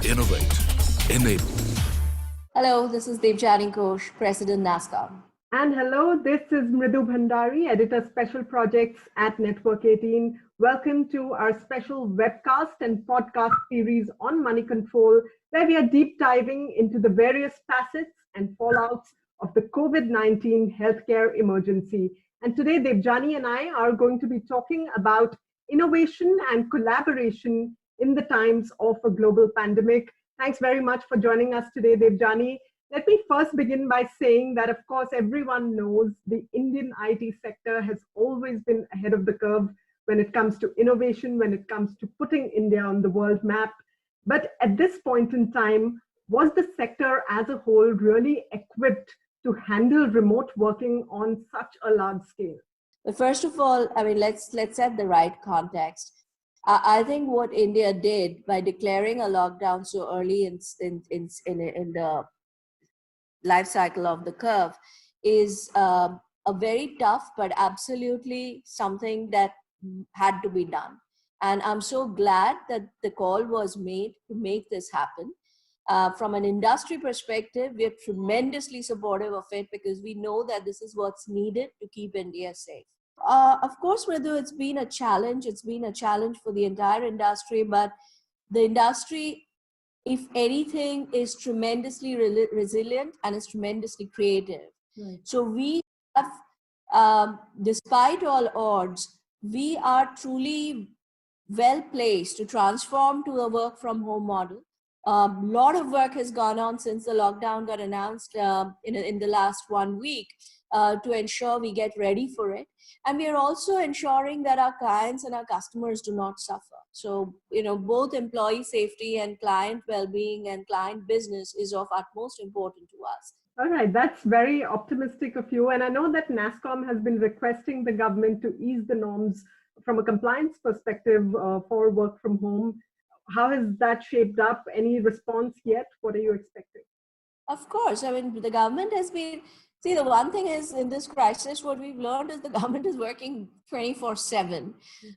Innovate. Enable. Hello, this is Debjani Ghosh, President NASSCOM. And hello, this is Mridu Bhandari, Editor Special Projects at Network 18. Welcome to our special webcast and podcast series on money control, where we are deep diving into the various facets and fallouts of the COVID-19 healthcare emergency. And today, Debjani and I are going to be talking about innovation and collaboration in the times of a global pandemic. Thanks very much for joining us today, Debjani. Let me first begin by saying that, of course, everyone knows the Indian IT sector has always been ahead of the curve when it comes to innovation, when it comes to putting India on the world map. But at this point in time, was the sector as a whole really equipped to handle remote working on such a large scale? But first of all, let's set the right context. I think what India did by declaring a lockdown so early in the life cycle of the curve is a very tough, but absolutely something that had to be done. And I'm so glad that the call was made to make this happen. From an industry perspective, we're tremendously supportive of it because we know that this is what's needed to keep India safe. Of course, Mridu, it's been a challenge. It's been a challenge for the entire industry, but the industry, if anything, is tremendously resilient and is tremendously creative. Right. So we have, despite all odds, we are truly well placed to transform to a work from home model. A lot of work has gone on since the lockdown got announced in the last 1 week to ensure we get ready for it. And we are also ensuring that our clients and our customers do not suffer. So, both employee safety and client well-being and client business is of utmost importance to us. All right, that's very optimistic of you. And I know that NASSCOM has been requesting the government to ease the norms from a compliance perspective for work from home. How has that shaped up? Any response yet? What are you expecting? Of course, the government has been, see, the one thing is in this crisis, what we've learned is the government is working 24/7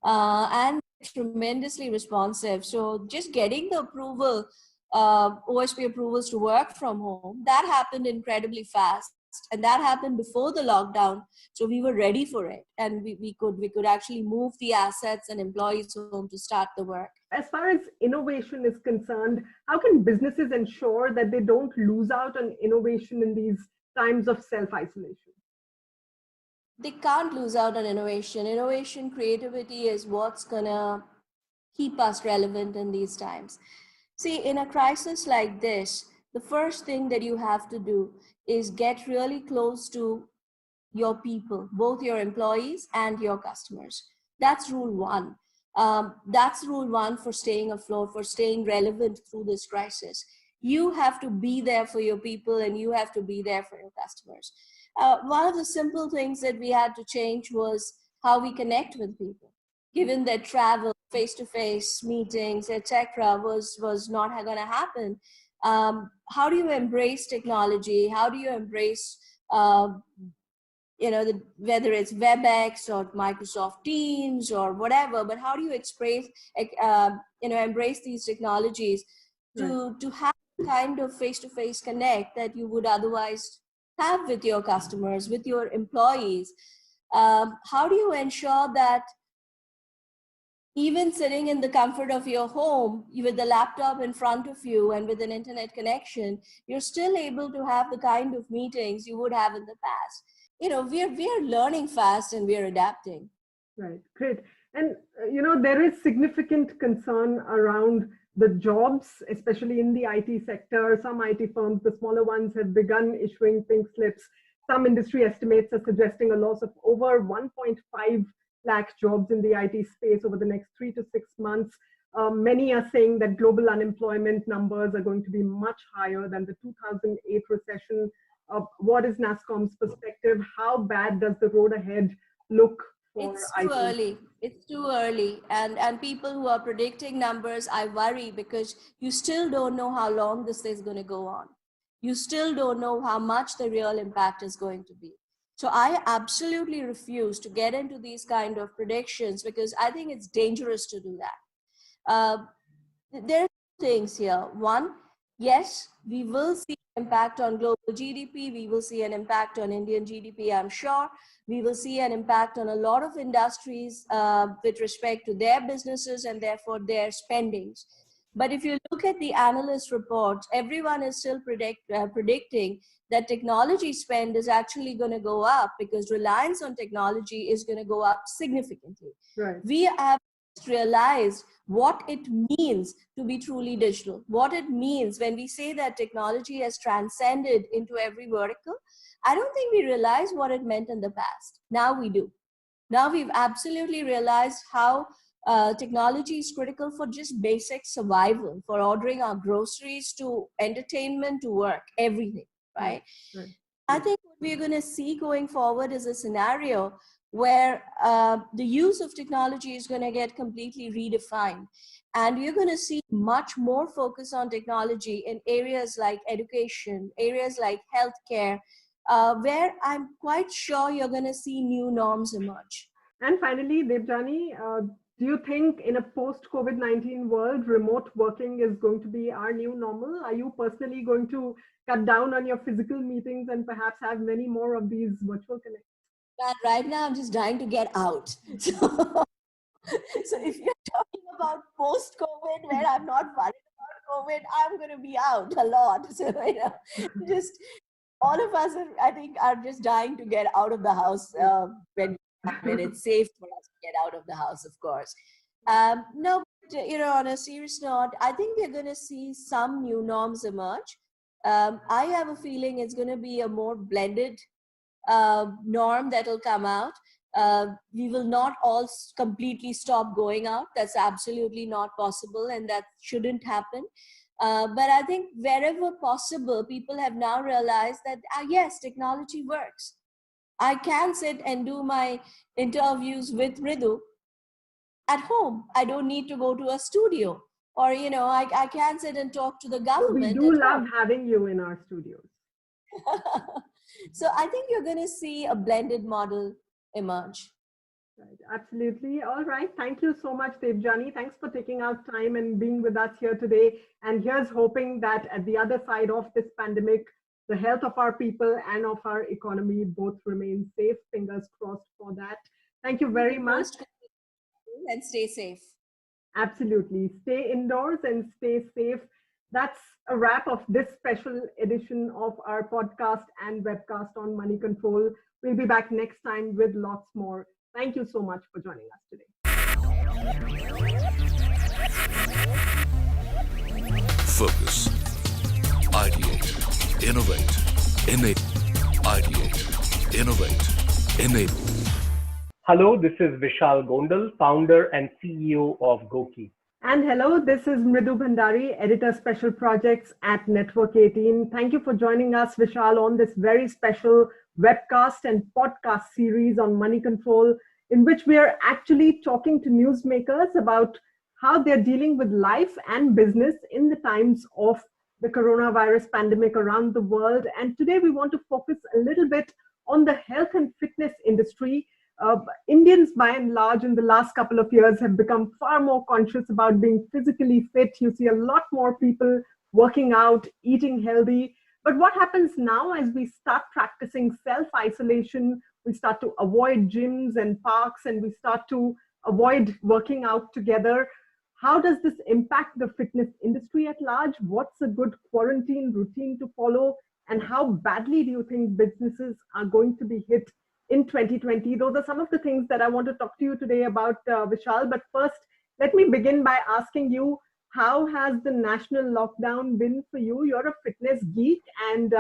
and tremendously responsive. So just getting the approval, OSP approvals to work from home, that happened incredibly fast. And that happened before the lockdown. So we were ready for it. And we could actually move the assets and employees home to start the work. As far as innovation is concerned, how can businesses ensure that they don't lose out on innovation in these times of self-isolation? They can't lose out on innovation. Innovation, creativity is what's gonna keep us relevant in these times. See, in a crisis like this, the first thing that you have to do is get really close to your people, both your employees and your customers. That's rule one. That's rule one for staying afloat, for staying relevant through this crisis. You have to be there for your people and you have to be there for your customers. One of the simple things that we had to change was how we connect with people. Given that travel, face-to-face meetings, etc., was not going to happen, how do you embrace technology? How do you embrace, whether it's WebEx or Microsoft Teams or whatever, but how do you embrace these technologies to have the kind of face-to-face connect that you would otherwise have with your customers, with your employees? How do you ensure that even sitting in the comfort of your home with the laptop in front of you and with an internet connection, you're still able to have the kind of meetings you would have in the past? We are learning fast and we are adapting. Right, great. And, there is significant concern around the jobs, especially in the IT sector. Some IT firms, the smaller ones, have begun issuing pink slips. Some industry estimates are suggesting a loss of over 1.5 lakh jobs in the IT space over the next 3 to 6 months. Many are saying that global unemployment numbers are going to be much higher than the 2008 recession. What is NASSCOM's perspective? How bad does the road ahead look for It's too early. It's too early. And people who are predicting numbers, I worry because you still don't know how long this is going to go on. You still don't know how much the real impact is going to be. So I absolutely refuse to get into these kind of predictions because I think it's dangerous to do that. There's things here. One, yes, we will see an impact on global GDP. We will see an impact on Indian GDP, I'm sure. We will see an impact on a lot of industries with respect to their businesses and therefore their spendings. But if you look at the analyst reports, everyone is still predicting that technology spend is actually going to go up because reliance on technology is going to go up significantly. Right. We have realized what it means to be truly digital, what it means when we say that technology has transcended into every vertical. I don't think we realized what it meant in the past. Now we do. Now we've absolutely realized how technology is critical for just basic survival, for ordering our groceries to entertainment to work, everything, right? Right. I think what we're going to see going forward is a scenario where the use of technology is going to get completely redefined. And we're going to see much more focus on technology in areas like education, areas like healthcare, where I'm quite sure you're going to see new norms emerge. And finally, Debjani, do you think in a post-COVID-19 world, remote working is going to be our new normal? Are you personally going to cut down on your physical meetings and perhaps have many more of these virtual connections? And right now, I'm just dying to get out. So if you're talking about post-COVID, where I'm not worried about COVID, I'm going to be out a lot. So, just all of us, I think, are just dying to get out of the house when it's safe for us to get out of the house, of course. No, but, on a serious note, I think we're going to see some new norms emerge. I have a feeling it's going to be a more blended norm that will come out. We will not all completely stop going out. That's absolutely not possible, and that shouldn't happen. But I think wherever possible, people have now realized that, yes, technology works. I can sit and do my interviews with Mridu at home. I don't need to go to a studio. Or, I can sit and talk to the government. We do love having you in our studios. So I think you're going to see a blended model emerge. Right, absolutely. All right. Thank you so much, Debjani. Thanks for taking out time and being with us here today. And here's hoping that at the other side of this pandemic, the health of our people and of our economy both remain safe. Fingers crossed for that. Thank you very much. And stay safe. Absolutely. Stay indoors and stay safe. That's a wrap of this special edition of our podcast and webcast on money control. We'll be back next time with lots more. Thank you so much for joining us today. Focus. Ideate. Innovate. Enable. Ideate. Innovate. Enable. Hello, this is Vishal Gondal, founder and CEO of GOQUI'S. And hello, this is Mridu Bhandari, editor special projects at Network 18. Thank you for joining us, Vishal, on this very special webcast and podcast series on money control, in which we are actually talking to newsmakers about how they're dealing with life and business in the times of the coronavirus pandemic around the world. And today we want to focus a little bit on the health and fitness industry. Indians, by and large, in the last couple of years have become far more conscious about being physically fit. You see a lot more people working out, eating healthy. But what happens now as we start practicing self-isolation, we start to avoid gyms and parks, and we start to avoid working out together? How does this impact the fitness industry at large? What's a good quarantine routine to follow? And how badly do you think businesses are going to be hit in 2020? Those are some of the things that I want to talk to you today about, Vishal. But first, let me begin by asking you, how has the national lockdown been for you? You're a fitness geek, and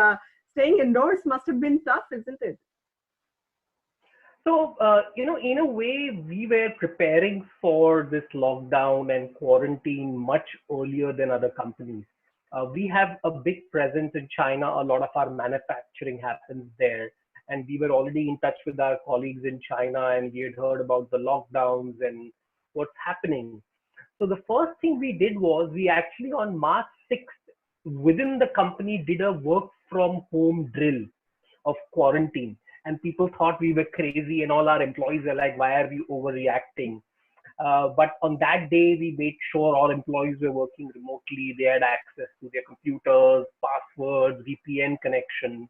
staying indoors must have been tough, isn't it? So, in a way, we were preparing for this lockdown and quarantine much earlier than other companies. We have a big presence in China. A lot of our manufacturing happens there. And we were already in touch with our colleagues in China, and we had heard about the lockdowns and what's happening. So the first thing we did was we actually on March 6th, within the company, did a work from home drill of quarantine. And people thought we were crazy, and all our employees were like, why are we overreacting? But on that day, we made sure all employees were working remotely. They had access to their computers, passwords, VPN connection.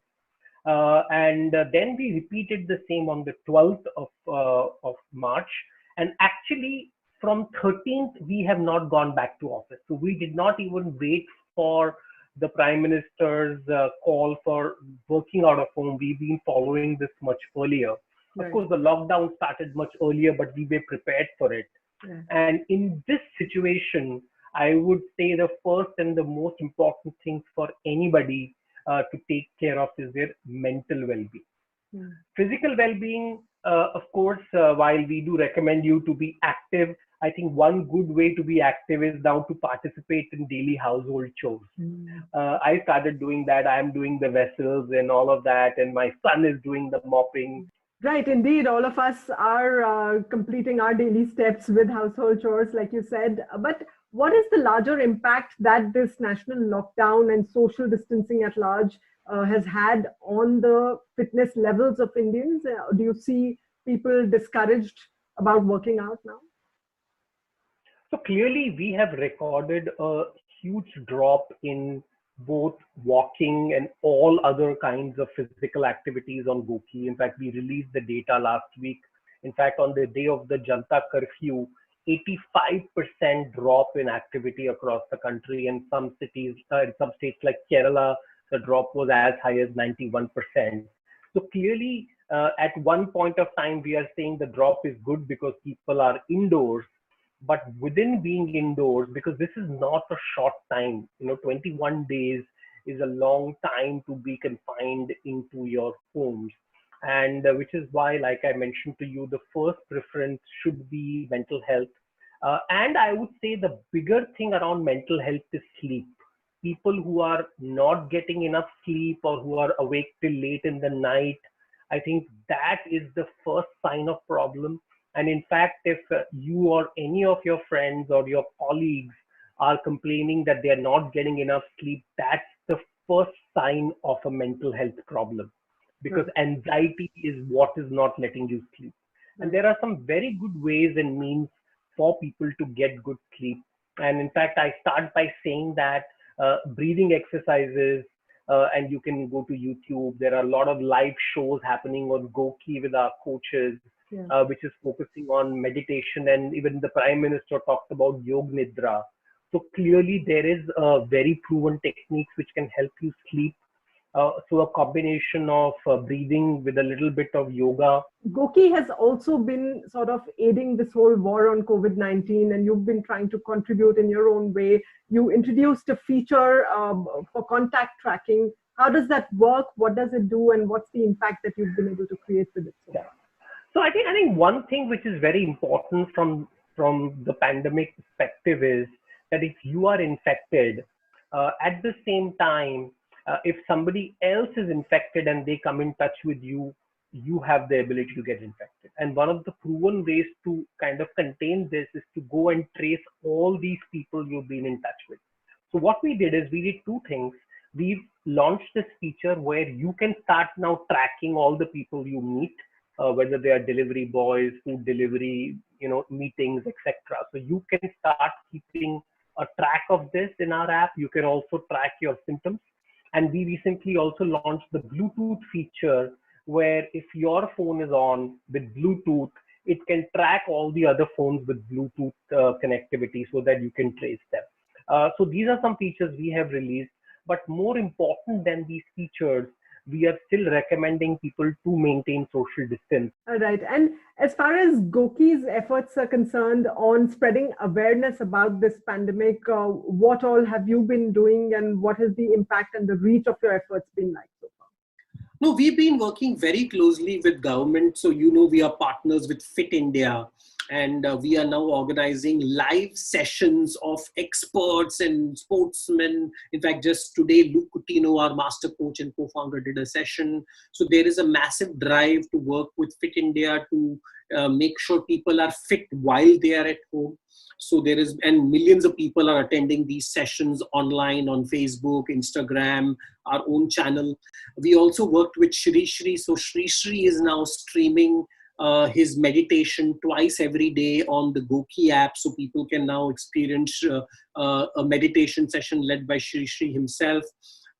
And then we repeated the same on the 12th of March. And actually, from 13th, we have not gone back to office. So we did not even wait for the Prime Minister's call for working out of home. We've been following this much earlier. Right. Of course, the lockdown started much earlier, but we were prepared for it. Yeah. And in this situation, I would say the first and the most important thing for anybody to take care of is their mental well-being. Yeah. Physical well-being, of course, while we do recommend you to be active, I think one good way to be active is now to participate in daily household chores. I started doing that. I'm doing the vessels and all of that, and my son is doing the mopping. Right, indeed. All of us are completing our daily steps with household chores, like you said. But what is the larger impact that this national lockdown and social distancing at large has had on the fitness levels of Indians? Do you see people discouraged about working out now? So clearly, we have recorded a huge drop in both walking and all other kinds of physical activities on GOQUI. In fact, we released the data last week. In fact, on the day of the Janta curfew, 85% drop in activity across the country. And some cities, in some states like Kerala, the drop was as high as 91%. So clearly, at one point of time, we are saying the drop is good because people are indoors. But within being indoors, because this is not a short time, 21 days is a long time to be confined into your homes. And which is why, like I mentioned to you, the first preference should be mental health. And I would say the bigger thing around mental health is sleep. People who are not getting enough sleep or who are awake till late in the night, I think that is the first sign of problem. And in fact, if you or any of your friends or your colleagues are complaining that they are not getting enough sleep, that's the first sign of a mental health problem, because anxiety is what is not letting you sleep. And there are some very good ways and means for people to get good sleep. And in fact, I start by saying that breathing exercises, and you can go to YouTube. There are a lot of live shows happening on GOQUI with our coaches. Which is focusing on meditation, and even the Prime Minister talked about Yog Nidra. So clearly there is very proven techniques which can help you sleep. So a combination of breathing with a little bit of yoga. GOQUI has also been sort of aiding this whole war on COVID-19, and you've been trying to contribute in your own way. You introduced a feature for contact tracking. How does that work? What does it do? And what's the impact that you've been able to create with it? So I think one thing which is very important from the pandemic perspective is that if you are infected, at the same time, if somebody else is infected and they come in touch with you, you have the ability to get infected. And one of the proven ways to kind of contain this is to go and trace all these people you've been in touch with. So what we did is we did two things. We've launched this feature where you can start now tracking all the people you meet, whether they are delivery boys, food delivery, meetings, etc. So you can start keeping a track of this in our app. You can also track your symptoms. And we recently also launched the Bluetooth feature, where if your phone is on with Bluetooth, it can track all the other phones with Bluetooth connectivity so that you can trace them. So these are some features we have released. But more important than these features, we are still recommending people to maintain social distance. All right. And as far as GOQUI'S efforts are concerned on spreading awareness about this pandemic, what all have you been doing, and what has the impact and the reach of your efforts been like so far? No, we've been working very closely with government. So, we are partners with Fit India. And we are now organizing live sessions of experts and sportsmen. In fact, just today, Luke Coutinho, our master coach and co-founder, did a session. So there is a massive drive to work with Fit India to make sure people are fit while they are at home. So and millions of people are attending these sessions online on Facebook, Instagram, our own channel. We also worked with Shri Shri. So Shri Shri is now streaming his meditation twice every day on the GOQUI app. So people can now experience a meditation session led by Shri himself.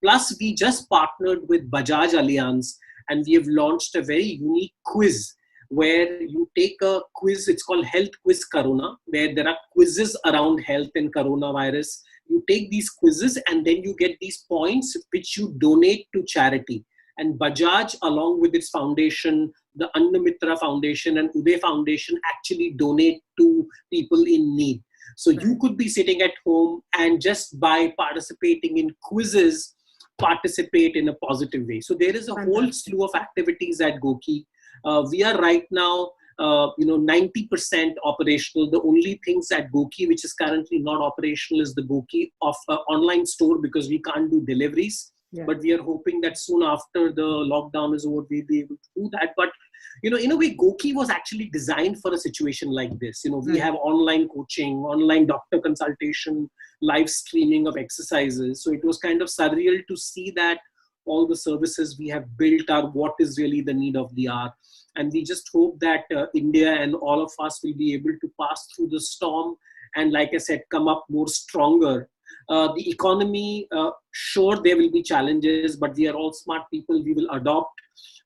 Plus, we just partnered with Bajaj Allianz and we have launched a very unique quiz where you take a quiz. It's called Health Quiz Corona, where there are quizzes around health and coronavirus. You take these quizzes and then you get these points which you donate to charity. And Bajaj, along with its foundation, the Annamitra Foundation and Uday Foundation, actually donate to people in need. So you could be sitting at home and just by participating in quizzes, participate in a positive way. So there is a whole slew of activities at GOQUI. We are right now 90% operational. The only things at GOQUI which is currently not operational is the GOQUI online store, because we can't do deliveries. Yeah. But we are hoping that soon after the lockdown is over, we'll be able to do that. But, in a way, GOQUI was actually designed for a situation like this. We have online coaching, online doctor consultation, live streaming of exercises. So it was kind of surreal to see that all the services we have built are what is really the need of the hour. And we just hope that India and all of us will be able to pass through the storm and, like I said, come up more stronger. The economy, sure, there will be challenges, but we are all smart people. We will adopt,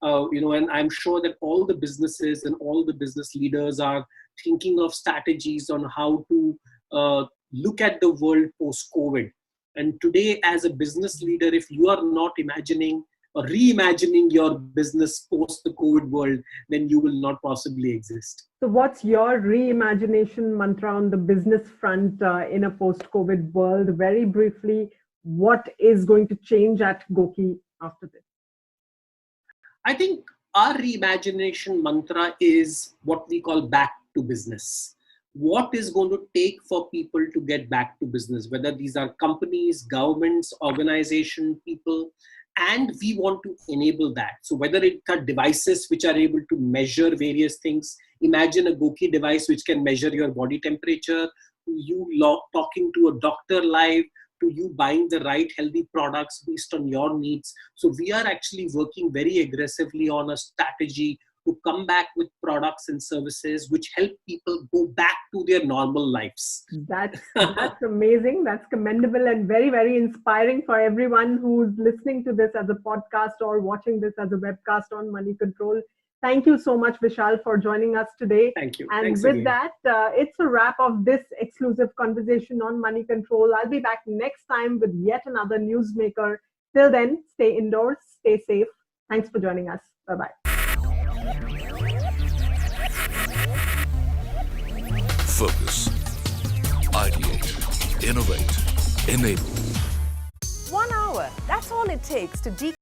and I'm sure that all the businesses and all the business leaders are thinking of strategies on how to look at the world post-COVID. And today, as a business leader, if you are not imagining or reimagining your business post the COVID world, then you will not possibly exist. So what's your reimagination mantra on the business front in a post-COVID world? Very briefly, what is going to change at GOQUI after this? I think our reimagination mantra is what we call back to business. What is going to take for people to get back to business, whether these are companies, governments, organizations, people, and we want to enable that. So whether it are devices which are able to measure various things, imagine a GOQUI device which can measure your body temperature, to you talking to a doctor live, to you buying the right healthy products based on your needs. So we are actually working very aggressively on a strategy to come back with products and services which help people go back to their normal lives. That's amazing. That's commendable and very, very inspiring for everyone who's listening to this as a podcast or watching this as a webcast on Money Control. Thank you so much, Vishal, for joining us today. Thank you. And Thanks with again. that, it's a wrap of this exclusive conversation on Money Control. I'll be back next time with yet another newsmaker. Till then, stay indoors, stay safe. Thanks for joining us. Bye-bye. Focus. Ideate. Innovate. Enable. 1 hour. That's all it takes to